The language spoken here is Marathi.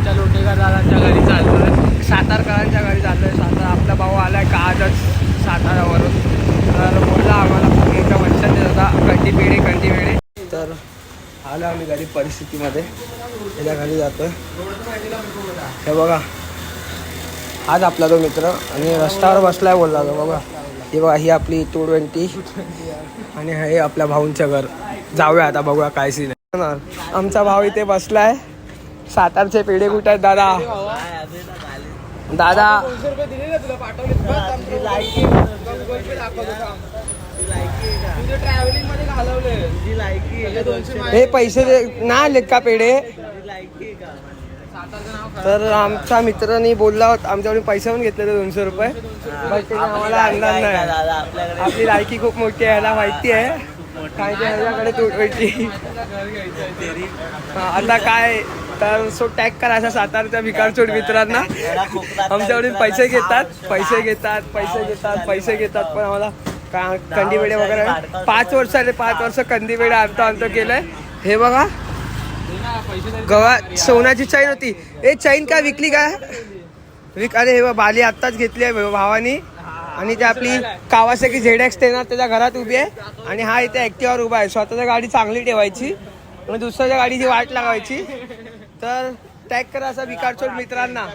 आमच्या लोटेकर दादांच्या घरी चाललोय, सातारकरांच्या घरी चाललोय. सातारा आपला भाऊ आलाय का आजच सातारावरून. तर बोलला आम्हाला खूप मोठा वंशन देत होता, कंटी पेढे. तर आलो आम्ही गरीब परिस्थितीमध्ये, त्याच्या घरी जातोय. हे बघा आज आपला तो मित्र आणि रस्त्यावर बसलाय बोलला तो. बघा ही बघा, ही आपली 220 आणि हे आपल्या भाऊंचं घर. जाऊया आता, बघूया काय सीन आहे. आमचा भाऊ इथे बसलाय. सातारचे पेढे कुठे आहेत दादा? दादा हे पैसे ना आलेत का पेढे? तर आमच्या मित्रांनी बोलला होता, आमच्याकडून पैसे पण घेतले 200 रुपये. आम्हाला आणणार नाही. आपली लायकी खूप मोठी आहे, याला माहिती आहे. काय ह्याच्याकडे आता काय तर सो टॅग करायचा सातारच्या भिकारचोट मित्रांना. आमच्याकडून पैसे घेतात पण आम्हाला कंदीपेढे वगैरे 5 वर्ष कंदीपेढे आणतो केलंय. हे बघा गव्हा सोन्याची चैन होती. ए चैन काय विकली काय? अरे हे बाली आत्ताच घेतली आहे भावानी. आणि ते आपली कावासाकी ZX ना त्याच्या घरात उभी आहे. आणि हा इथे ॲक्टिवावर उभा आहे. स्वतःच्या गाडी चांगली ठेवायची आणि दुसऱ्याच्या गाडीची वाट लावायची. तर टॅग करा असा भिकारचोट मित्रांना.